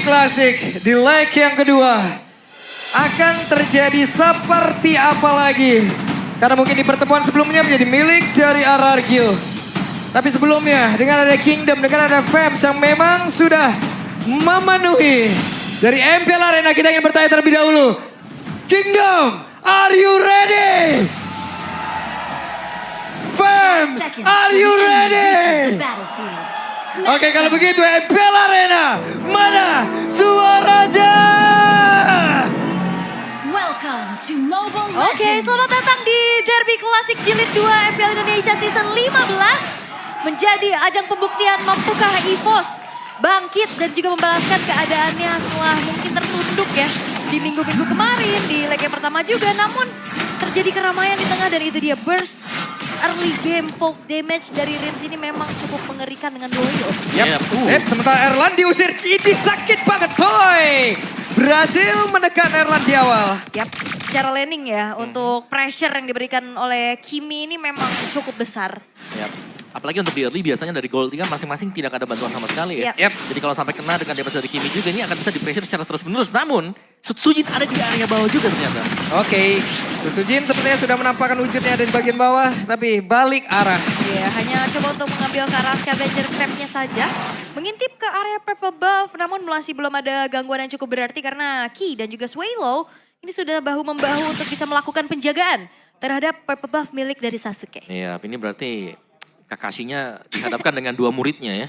Classic di leg yang kedua akan terjadi seperti apa lagi? Karena mungkin di pertemuan sebelumnya menjadi milik dari RRQ. Tapi sebelumnya dengan ada Kingdom, dengan ada Fams yang memang sudah memenuhi dari MPL Arena, kita ingin bertanya terlebih dahulu. Kingdom, are you ready? Fams, are you ready? Oke, kalau begitu MPL Arena, mana suaranya? Oke, selamat datang di Derby Classic Jilid 2 MPL Indonesia Season 15. Menjadi ajang pembuktian mampukah EVOS bangkit dan juga membalaskan keadaannya setelah mungkin tertunduk ya di minggu-minggu kemarin, di leg yang pertama juga. Namun terjadi keramaian di tengah dan itu dia burst early game poke damage dari Rins ini memang cukup mengerikan dengan Doyo. Sementara Erlan diusir, ini sakit banget boy. Berhasil menekan Erlan di awal. Secara laning ya untuk pressure yang diberikan oleh Kimi ini memang cukup besar. Apalagi untuk di early biasanya dari goal 3 masing-masing tidak ada bantuan sama sekali ya. Jadi kalau sampai kena dengan damage dari Kimi juga ini akan bisa di pressure secara terus menerus. Namun Sutsujin ada di area bawah juga ternyata. Oke, Sutsujin sepertinya sudah menampakkan wujudnya ada di bagian bawah. Tapi balik arah. Iya, hanya coba untuk mengambil ke arah scavenger trap-nya saja. Mengintip ke area purple buff, namun masih belum ada gangguan yang cukup berarti karena Ki dan juga Swallow ini sudah bahu-membahu untuk bisa melakukan penjagaan terhadap purple buff milik dari Sasuke. Iya, ini berarti Kakashinya dihadapkan dengan dua muridnya ya.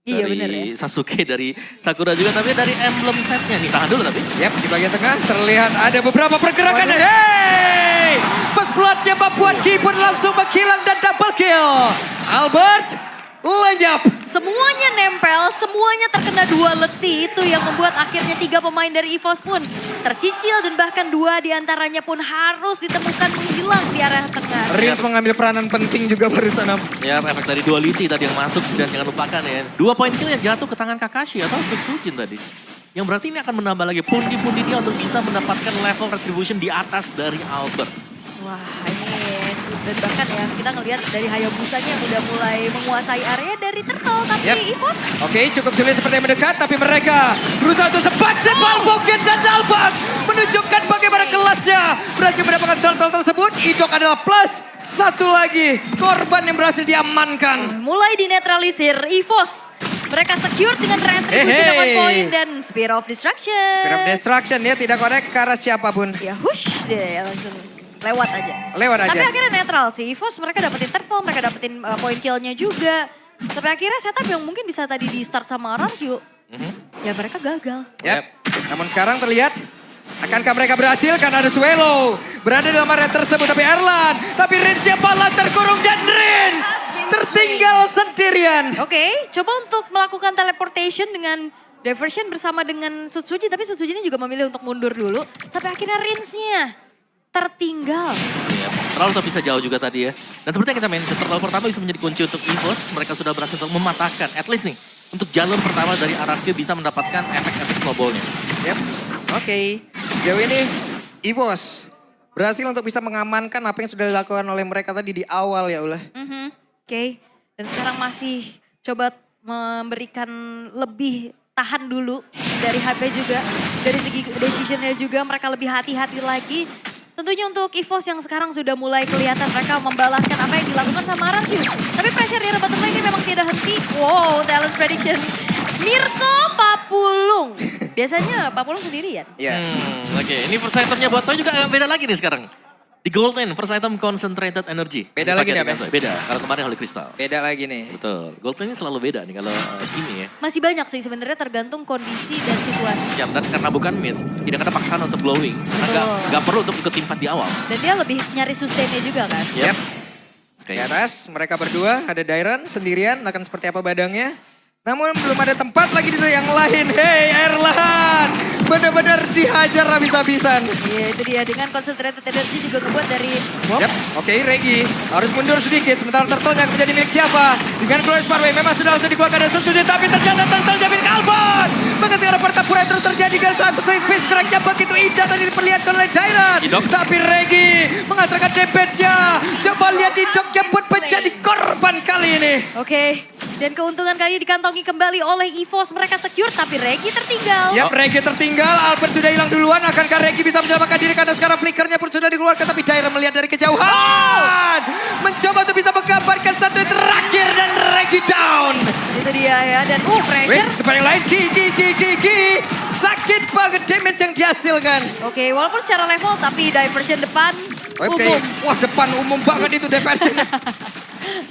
Iya dari bener ya. Sasuke, dari Sakura juga, tapi dari emblem setnya nih. Tahan dulu tapi. Di bagian tengah terlihat ada beberapa pergerakan. Hey! Pas bloodnya membuat Ki pun langsung menghilang dan double kill. Albert lenyap. Semuanya nempel, semuanya terkena dua leti. Itu yang membuat akhirnya 3 pemain dari EVOS pun tercicil. Dan bahkan 2 diantaranya pun harus ditemukan menghilang di area tengah. Rins mengambil peranan penting juga barusan. Ya, efek dari duality tadi yang masuk dan jangan lupakan ya. 2 poin kill yang jatuh ke tangan Kakashi atau Sutsujin tadi. Yang berarti ini akan menambah lagi pundi-pundi dia untuk bisa mendapatkan level retribution di atas dari Albert. Wah ini, dan bahkan ya kita ngelihat dari Hayabusanya yang udah mulai menguasai area dari Turtle. Tapi EVOS. Oke, cukup sulit seperti yang mendekat. Tapi mereka berusaha untuk sepak Bogen dan Albert menunjukkan bagaimana kelasnya. Berhasil mendapatkan Turtle tersebut. Idok adalah plus 1 lagi korban yang berhasil diamankan. Mulai dinetralisir EVOS. Mereka secure dengan retribution 1 poin dan Spear of Destruction. Spear of Destruction ya, tidak connect ke arah siapapun. Ya hush deh langsung lewat aja. Tapi akhirnya netral sih. EVOS mereka dapetin turtle, mereka dapetin poin killnya juga. Tapi akhirnya setup yang mungkin bisa tadi di start sama RRQ. Ya mereka gagal. Namun sekarang terlihat akankah mereka berhasil karena ada Swallow berada dalam area tersebut. Tapi Erlan, tapi Rinsnya malah terkurung dan Rins tertinggal sendirian. Oke, coba untuk melakukan teleportation dengan diversion bersama dengan Sutsujin. Tapi Sutsujin juga memilih untuk mundur dulu. Sampai akhirnya Rinsnya tertinggal. Terlalu bisa jauh juga tadi ya. Dan seperti yang kita mention, terlalu pertama bisa menjadi kunci untuk EVOS. Mereka sudah berhasil untuk mematahkan, at least nih, untuk jalur pertama dari RRQ bisa mendapatkan efek-efek snowballnya. Oke. Sejauh ini EVOS berhasil untuk bisa mengamankan apa yang sudah dilakukan oleh mereka tadi di awal ya Ulah. Oke. Dan sekarang masih coba memberikan lebih tahan dulu dari HP juga. Dari segi decisionnya juga mereka lebih hati-hati lagi. Tentunya untuk EVOS yang sekarang sudah mulai kelihatan mereka membalaskan apa yang dilakukan sama RRQ. Tapi pressure di rebut ini memang tidak henti. Wow, talent prediction. Mirko Papulung. Biasanya Papulung sendirian. Oke, ini first itemnya buat Toy juga agak beda lagi nih sekarang. Di gold lane, first item concentrated energy. Beda lagi nih apa? Beda, kalau kemarin Holy Crystal. Beda lagi nih. Betul, gold lane ini selalu beda nih kalau ini ya. Masih banyak sih sebenarnya tergantung kondisi dan situasi. Ya, dan karena bukan mid, tidak ada paksaan untuk glowing. Nggak perlu untuk ikut teamfight di awal. Dan dia lebih nyari sustainnya juga kan. Di atas mereka berdua, ada Dairon sendirian, akan seperti apa badangnya. Namun belum ada tempat lagi di yang lain. Hey Erlan, benar-benar dihajar habis-habisan. Iya itu dia, dengan concentrated energy juga ngebuat dari Oke, Regi harus mundur sedikit. Sementara Turtle yang menjadi milik siapa? Dengan Glorious Parway memang sudah langsung dikeluarkan dari Sutsujin. Tapi ternyata Turtle jadi milik Albert. Maka sekarang pertempuran terus terjadi dengan satu face crack-nya begitu indah tadi diperlihatkan oleh Dairon. Tapi Regi mengatakan damage-nya. Coba lihat Idoknya pun menjadi korban kali ini. Oke. Dan keuntungan kali ini dikantongi kembali oleh EVOS. Mereka secure tapi Regi tertinggal. Yap, Regi tertinggal. Albert sudah hilang duluan. Akankah Regi bisa menyelamatkan diri karena sekarang flickernya pun sudah dikeluarkan. Tapi Daira melihat dari kejauhan. Mencoba untuk bisa menggambarkan satu yang terakhir dan Regi down. Itu dia ya. Dan pressure. Tempat yang lain. Ki. Sakit banget damage yang dihasilkan. Oke, walaupun secara level tapi diversion depan Oke, umum. wah depan umum banget itu diversion.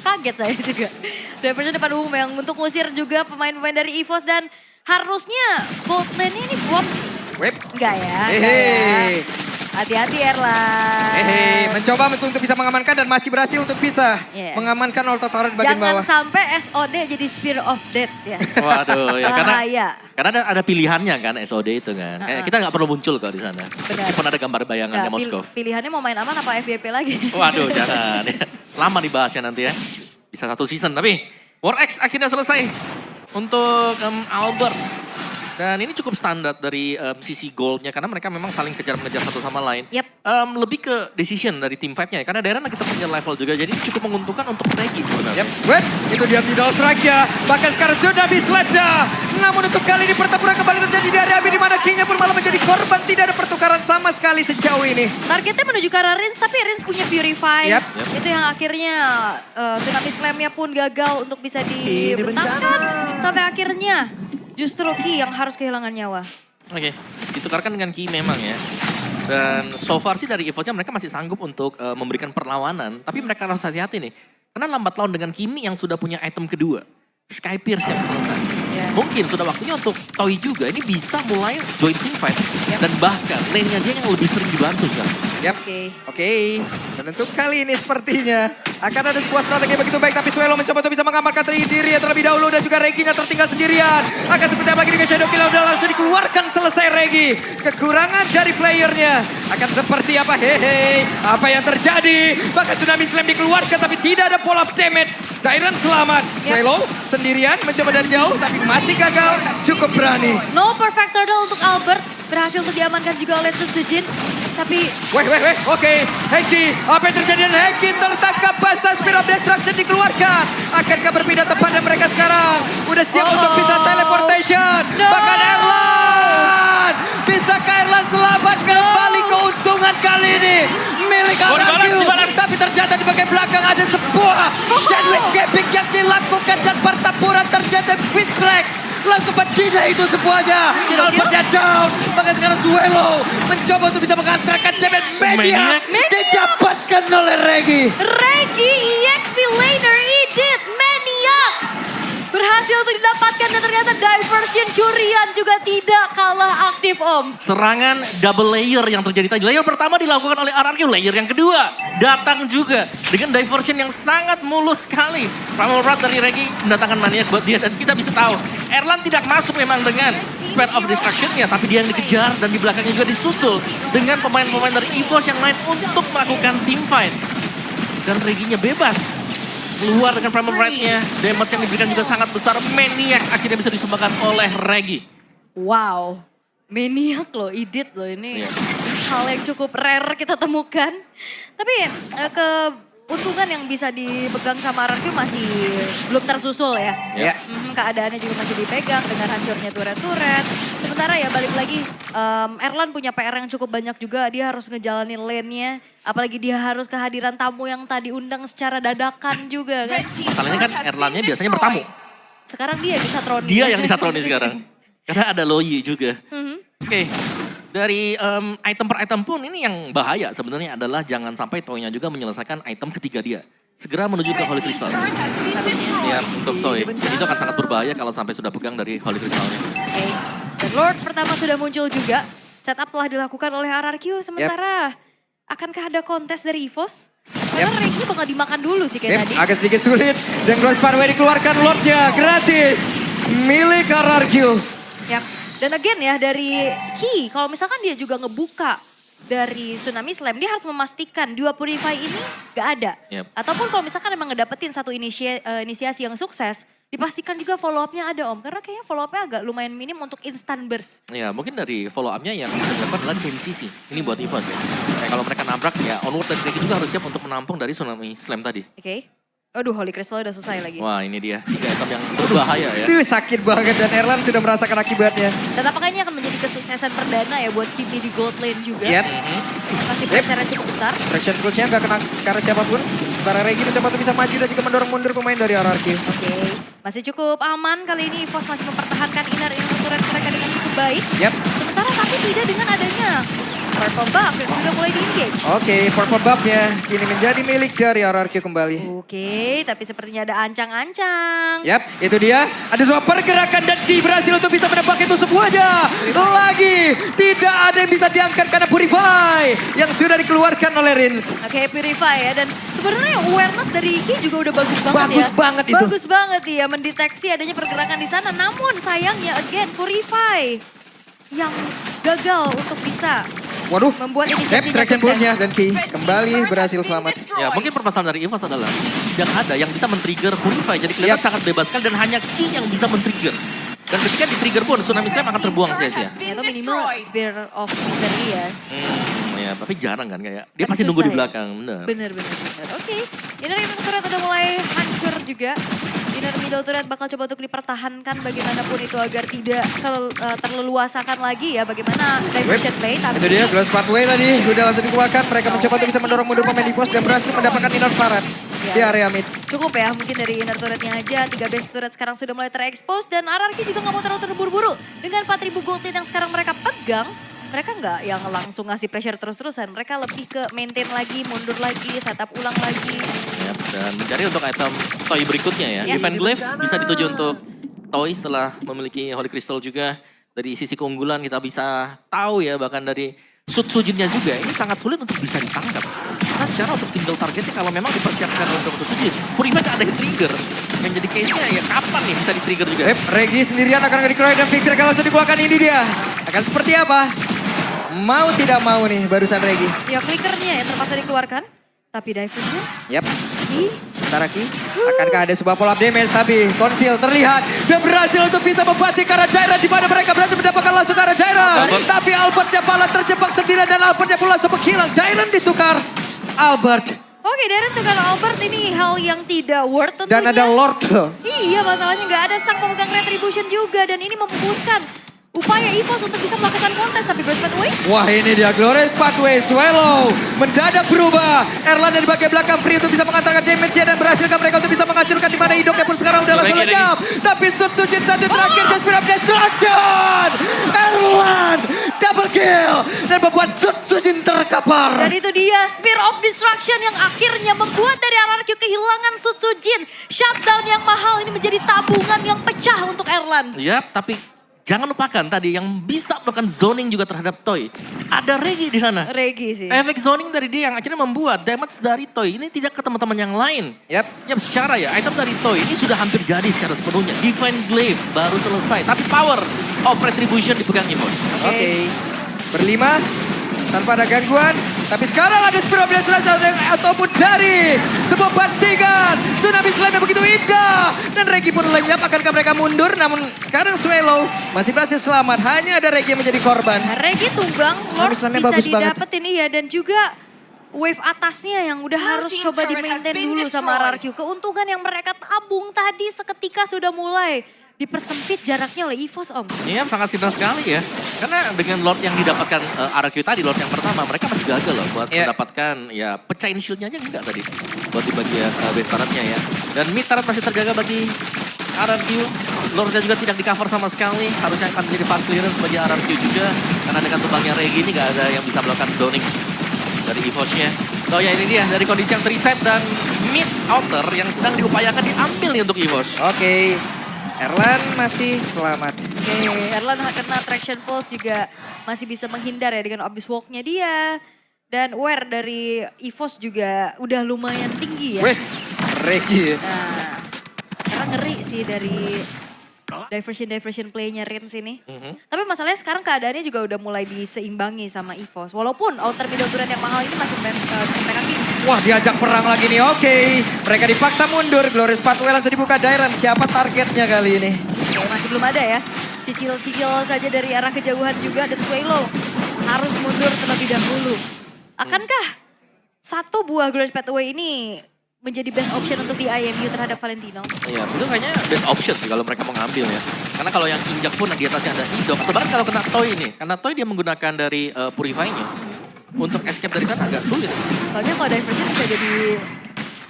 Kaget saya juga. Diversion depan umum yang untuk ngusir juga pemain-pemain dari EVOS dan harusnya bold lane ini buat Web. enggak ya. Hehe. Hati-hati Erlan. Mencoba untuk bisa mengamankan dan masih berhasil untuk bisa Yeah. mengamankan auto turret bagian Jangan bawah. sampai SOD jadi Spear of Death ya. Waduh, ya Bahaya. karena ada pilihannya kan SOD itu kan. Kita nggak perlu muncul kok di sana. Meskipun ada gambar bayangannya Nggak, Moskov. Pilihannya mau main aman apa FYP lagi? Waduh, jangan. Lama dibahasnya nanti ya. Bisa 1 season. Tapi War X akhirnya selesai untuk Albert. Dan ini cukup standar dari sisi goldnya. Karena mereka memang saling kejar-mengejar satu sama lain. Yep. Lebih ke decision dari team fight-nya ya. Karena Darren lagi punya level juga. Jadi ini cukup menguntungkan untuk Regi sebenarnya. Yap, web, itu dia middle strike ya. Bahkan sekarang sudah diseleda. Namun untuk kali ini pertempuran kembali terjadi dari Abi di mana King-nya pun malah menjadi korban. Tidak ada pertukaran sama sekali sejauh ini. Targetnya menuju ke arah Rins, tapi Rins punya Purify. Yap. Itu yang akhirnya Tsunami Slam-nya pun gagal untuk bisa dibentangkan. Sampai akhirnya justru Ki yang harus kehilangan nyawa. Oke, ditukarkan dengan Ki memang ya. Dan so far sih dari EVOS-nya mereka masih sanggup untuk memberikan perlawanan. Tapi mereka harus hati-hati nih. Karena lambat laun dengan Kimi yang sudah punya item kedua. Sky Pierce yang selesai. Yeah. Mungkin sudah waktunya untuk Toy juga. Ini bisa mulai join team fight. Dan bahkan lane-nya dia yang lebih sering dibantu sekarang. Yap. Oke. Oke, dan untuk kali ini sepertinya akan ada sebuah strategi begitu baik. Tapi Suelo mencoba untuk bisa mengamankan diri terlebih dahulu. Dan juga Regi-nya tertinggal sendirian. Akan seperti apa lagi dengan Shadow Kill udah langsung dikeluarkan selesai Regi. Kekurangan dari playernya. Akan seperti apa? Hehe, apa yang terjadi? Bahkan Tsunami Slam dikeluarkan tapi tidak ada pull up damage. Dairon selamat. Yap. Suelo sendirian mencoba dari jauh tapi masih gagal. Cukup berani. No perfect turtle untuk Albert. Berhasil untuk diamankan juga oleh Sun Sujin. Tapi Weh, oke. Heki, apa yang terjadi dengan Heki tertangkap basah Spear of Destruction dikeluarkan. Akankah berpindah tempatnya mereka sekarang? Udah siap untuk bisa teleportation. No. Bahkan Erlan. Bisakah Erlan selamat kembali keuntungan kali ini? Milik Arakyu. Tapi ternyata di bagian belakang ada sebuah sandwich gaping yang dilakukan dan pertempuran terjadi Fist Crack. Langsung betina itu semuanya. Albertnya down. Bahkan sekarang Suelo mencoba untuk bisa mengantarkan Cemen Maniac. Didapatkan oleh Regi. Regi EXP laner Edit Maniac berhasil untuk didapatkan dan ternyata diversion curian juga tidak kalah aktif Om. Serangan double layer yang terjadi tadi. Layer pertama dilakukan oleh RRQ, layer yang kedua datang juga dengan diversion yang sangat mulus sekali. Primal Wrath dari Regi mendatangkan maniak buat dia dan kita bisa tahu Erlan tidak masuk memang dengan Spear of Destruction-nya, tapi dia yang dikejar dan di belakangnya juga disusul dengan pemain-pemain dari EVOS yang lain untuk melakukan team fight. Dan Reginya bebas. Keluar dengan Primal Wrath-nya, damage yang diberikan juga sangat besar. Maniac akhirnya bisa disumbangkan oleh Regi. Wow, Maniac loh, Edit loh ini. Iya. Hal yang cukup rare kita temukan. Tapi keuntungan yang bisa dipegang sama RRQ masih belum tersusul ya. Ya. Keadaannya juga masih dipegang dengan hancurnya turret-turret. Sementara ya balik lagi, Erlan punya PR yang cukup banyak juga. Dia harus ngejalanin lane-nya. Apalagi dia harus kehadiran tamu yang tadi undang secara dadakan juga kan. Masalahnya kan Erlannya biasanya bertamu. Sekarang dia di Satroni. Dia yang disatroni sekarang. Karena ada Loyi juga. Oke, dari item per item pun ini yang bahaya sebenarnya adalah jangan sampai Toy-nya juga menyelesaikan item ketiga dia. Segera menuju ke Holy Crystal. Ya, untuk Toy. Itu akan sangat berbahaya kalau sampai sudah pegang dari Holy Crystal-nya. Oke. Dan Lord pertama sudah muncul juga. Setup telah dilakukan oleh RRQ. Sementara akankah ada kontes dari EVOS? Karena Regi bakal dimakan dulu sih kayak tadi. Agak sedikit sulit. Dan Gross Parway dikeluarkan Lordnya gratis. Milik RRQ. Yap. Dan again ya dari Ki, kalau misalkan dia juga ngebuka dari Tsunami Slam, dia harus memastikan dua Purify ini gak ada. Yep. Ataupun kalau misalkan emang ngedapetin satu inisiasi yang sukses, dipastikan juga follow up-nya ada Om. Karena kayaknya follow up-nya agak lumayan minim untuk instant burst. Ya, mungkin dari follow up-nya yang bisa dilakukan adalah chain CC. Ini buat EVOS ya. Kayak kalau mereka nabrak ya onward dan Regi juga harus siap untuk menampung dari Tsunami Slam tadi. Oke. Aduh, Holy Crystal udah selesai lagi. Wah ini dia, 3 item yang berbahaya ya. Aduh, sakit banget dan Erlan sudah merasakan akibatnya. Dan apakah ini akan menjadi kesuksesan perdana ya buat Kimi di gold lane juga? Yep. Kasih pressure yang cukup besar. Traction pulse-nya nggak kena karena siapapun. Sementara Regi mencoba untuk bisa maju dan juga mendorong mundur pemain dari RRQ. Oke, masih cukup aman kali ini. EVOS masih mempertahankan inner turret mereka dengan cukup baik. Yep. Sementara tapi tidak dengan adanya purple buff yang sudah mulai di-engage. Oke, purple buff-nya kini menjadi milik dari RRQ kembali. Oke, tapi sepertinya ada ancang-ancang. Yap, itu dia. Ada sebuah pergerakan dan Ki berhasil untuk bisa menebak itu semuanya. Lagi, tidak ada yang bisa diangkat karena Purify yang sudah dikeluarkan oleh Rins. Oke, Purify ya. Dan sebenarnya awareness dari Ki juga udah bagus banget ya. Bagus banget itu. Bagus banget ya mendeteksi adanya pergerakan di sana. Namun sayangnya again Purify yang gagal untuk bisa Waduh, membuat Yep, inisiasinya traction sukses. pulse-nya dan Ki kembali berhasil selamat. Ya mungkin permasalahan dari EVOS adalah tidak ada yang bisa men-trigger Purify. Jadi kelihatan Yap. sangat bebas sekali dan hanya Ki yang bisa men-trigger. Dan ketika di-trigger pun Tsunami Slam akan terbuang sia-sia. Itu minimal Spear of Victory ya. Ya tapi jarang kan kayak. Dia Kan pasti nunggu di susah ya. belakang, bener. Bener. Oke, inner turret udah mulai hancur juga. Inner middle turret bakal coba untuk dipertahankan bagaimanapun itu agar tidak terleluasakan lagi ya bagaimana diversion play. Tapi Itu dia, Glass Pathway tadi udah langsung dikeluarkan. Mereka mencoba untuk bisa mendorong mundur pemain di pos dan berhasil mendapatkan inner turret di area mid. cukup ya mungkin dari inner turretnya aja. 3 base turret sekarang sudah mulai terekspos dan RRQ juga nggak mau terlalu terburu-buru. Dengan 4.000 gold lead yang sekarang mereka pegang, mereka nggak yang langsung ngasih pressure terus-terusan. Mereka lebih ke maintain lagi, mundur lagi, setup ulang lagi. Yap, dan mencari untuk item toy berikutnya ya. Ya. Event Glaive bisa dituju untuk toy setelah memiliki Holy Crystal juga. Dari sisi keunggulan kita bisa tahu ya bahkan dari Sutsujinnya juga ini sangat sulit untuk bisa ditangkap. Karena secara untuk single targetnya kalau memang dipersiapkan untuk Sutsujin, Purify gak ada yang trigger. Yang jadi case-nya ya kapan nih bisa di-trigger juga. Yep, Regi sendirian akan dikeroyok dan Fixer kalau langsung dikeluarkan ini dia. Akan seperti apa? Mau tidak mau nih barusan Regi. Ya flickernya ya terpaksa dikeluarkan. Tapi diversnya, Yap. Sementara Ki, akankah ada sebuah pull up damage tapi Konsil terlihat dan berhasil untuk bisa membanting ke arah Jairan di mana mereka berhasil mendapatkan langsung ke arah Jairan. Tapi Albertnya malah terjebak sendirian dan Albertnya pun langsung menghilang. Jairan ditukar Albert Oke, Darren tukar Albert ini hal yang tidak worth tentunya. dan ada Lord. Iya, masalahnya nggak ada sang pemegang Retribution juga dan ini memfokuskan upaya EVOS untuk bisa melakukan kontes tapi Glorious Pathway. Wah ini dia Glorious Pathway, Swallow mendadak berubah. Erlan dari bagian belakang free untuk bisa mengantarkan damage-nya dan berhasilkan mereka untuk bisa menghancurkan di mana hidupnya pun sekarang udah langsung lenyap. Tapi Sutsujin satu terakhir dan Spear of Destruction. Erlan double kill dan membuat Sutsujin terkapar. Dan itu dia Spear of Destruction yang akhirnya membuat dari RRQ kehilangan Sutsujin. Shutdown yang mahal ini menjadi tabungan yang pecah untuk Erlan. Yap, tapi jangan lupakan tadi yang bisa melakukan zoning juga terhadap Toy. Ada Regi di sana. Regi sih. Efek zoning dari dia yang akhirnya membuat damage dari Toy ini tidak ke teman-teman yang lain. Yap. Yap, secara ya item dari Toy ini sudah hampir jadi secara sepenuhnya. Divine Glaive baru selesai, tapi power of Retribution dipegang EVOS. Oke. Berlima tanpa ada gangguan. Tapi sekarang ada Spear of Destruction ataupun dari sebuah bantingan. Tsunami Slam yang begitu indah. Dan Regi pun lenyap, akankah mereka mundur? Namun sekarang Swallow masih berhasil selamat. Hanya ada Regi yang menjadi korban. Regi tumbang, Lord Tsunami Slamnya bisa bagus banget. didapetin iya dan juga wave atasnya yang udah harus coba di-maintain dulu sama RRQ. Keuntungan yang mereka tabung tadi seketika sudah mulai dipersempit jaraknya oleh EVOS Om. Iya, sangat sinar sekali ya. Karena dengan Lord yang didapatkan RRQ tadi, Lord yang pertama, mereka masih gagal loh buat mendapatkan ya pecahin shieldnya aja enggak tadi. Buat di bagian base turretnya ya. Dan mid turret masih terjaga bagi RRQ. Lordnya juga tidak di cover sama sekali. Harusnya akan menjadi fast clearance bagi RRQ juga. Karena dengan tumbangnya Regi ini gak ada yang bisa melakukan zoning dari EVOS-nya. So ya ini dia dari kondisi yang reset dan mid outer yang sedang diupayakan diambil nih untuk EVOS. Oke. Erlan masih selamat. Oke, Erlan kena traction pulse juga masih bisa menghindar ya dengan Abyss Walk-nya dia. Dan wear dari EVOS juga udah lumayan tinggi ya. Weh, Regi. Nah, karena ngeri sih dari diversion play-nya Rins ini. Tapi masalahnya sekarang keadaannya juga udah mulai diseimbangi sama EVOS. Walaupun outer middle turret yang mahal ini masih mereka Wah diajak perang lagi nih, oke. Mereka dipaksa mundur, Glorious Pathway langsung dibuka Dairan. Siapa targetnya kali ini? Oke, masih belum ada ya. Cicil-cicil saja dari arah kejauhan juga dan Swallow harus mundur terlebih dahulu. Akankah satu buah Glorious Pathway ini menjadi best option untuk di IMU terhadap Valentino. Iya, itu kayaknya best option sih kalau mereka mau ngambil ya. Karena kalau yang injak pun di atasnya ada Idok. Atau bahkan kalau kena Toy nih. Karena Toy dia menggunakan dari Purify-nya. Untuk escape dari sana agak sulit. Soalnya kalau diversion bisa jadi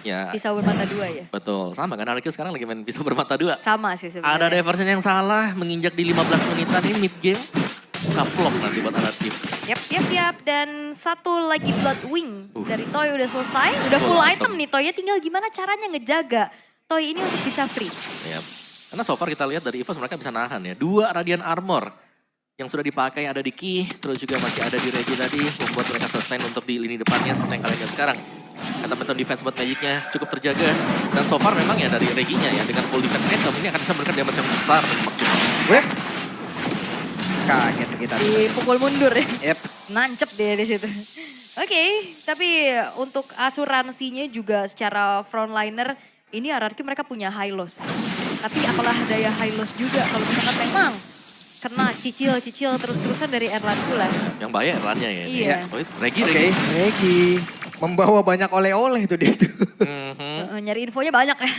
Ya, pisau bermata dua ya. betul. Sama kan Arqueo sekarang lagi main pisau bermata dua. Sama sih sebenarnya. Ada diversion yang salah, menginjak di 15 menitan ini mid game. Bisa flop nanti buat Arqueo. Yap. Dan satu lagi Blood Wing dari Toy udah selesai. Udah Full full item. item nih Toy. Tinggal gimana caranya ngejaga Toy ini untuk bisa freeze. Ya. Karena so far kita lihat dari EVOS mereka bisa nahan ya. 2 Radiant Armor yang sudah dipakai ada di Ki, terus juga masih ada di Regi tadi, membuat mereka sustain untuk di lini depannya seperti yang kalian lihat sekarang. Kata mental defense buat Magicnya cukup terjaga. Dan so far memang ya dari Reginya ya, dengan full defense item ini akan bisa memberikan damage yang besar dan maksimal. Whip. Kaget kita. Dipukul mundur ya. Yep. Nancep dia di situ. Oke, tapi untuk asuransinya juga secara frontliner ini RRQ mereka punya high loss. Tapi apalah daya high loss juga kalau misalkan memang kena cicil terus-terusan dari Erlan pula. Yang bahaya Erlannya ya. Iya. Oh, Regi, Oke, Regi. Regi. Membawa banyak oleh-oleh tuh dia tuh. Nyari infonya banyak ya.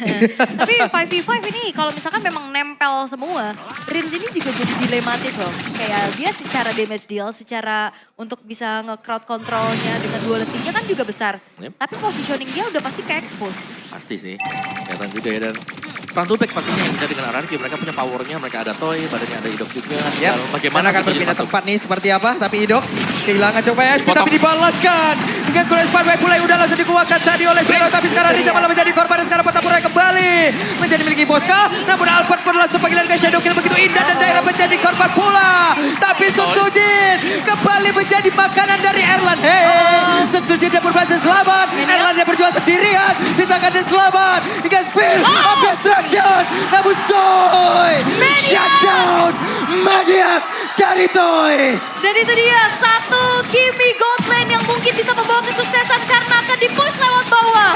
Tapi 5v5 ini kalau misalkan memang nempel semua, Rims ini juga jadi dilematis loh. Kayak dia secara damage deal, secara untuk bisa nge-crowd controlnya dengan duality-nya kan juga besar. Yep. Tapi positioning dia udah pasti ke expose. Pasti sih, kelihatan juga ya. Dan front to back pastinya yang bisa dengan RRQ. Mereka punya powernya, mereka ada Toy, badannya ada Idok juga. Yep. Bagaimana akan Susuji berpindah masuk? tempat nih seperti apa. Tapi Idok kehilangan coba SP Potong. tapi dibalaskan. Dengan Kures Parway pula yang udah langsung dikeluarkan tadi oleh Sero. Tapi sekarang Riza malah menjadi korban dan sekarang Potapura kembali menjadi milik Bosca. Namun Alphard pun langsung panggilan ke Shadow Kill begitu indah dan daerah menjadi korban pula. Tapi Sutsujin kembali menjadi makanan dari Erlan. Hei, Sutsujin dia pun berhasil selamat. Erlan yang berjuang sendirian. Pisahkan dia selamat. Hingga spill of destruction. Namun Toy shutdown. Maniac dari Toy. Dan itu dia satu Kimi Goldlane yang mungkin bisa membawa kesuksesan karena akan di-push lewat bawah.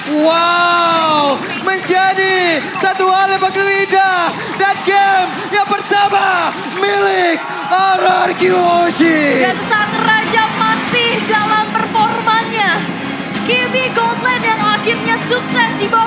Wow, menjadi satu hal yang begitu indah. Dan game yang pertama milik RRQ Oshi. Dan sang raja masih dalam performanya. Kimi Goldlane yang akhirnya sukses di bawah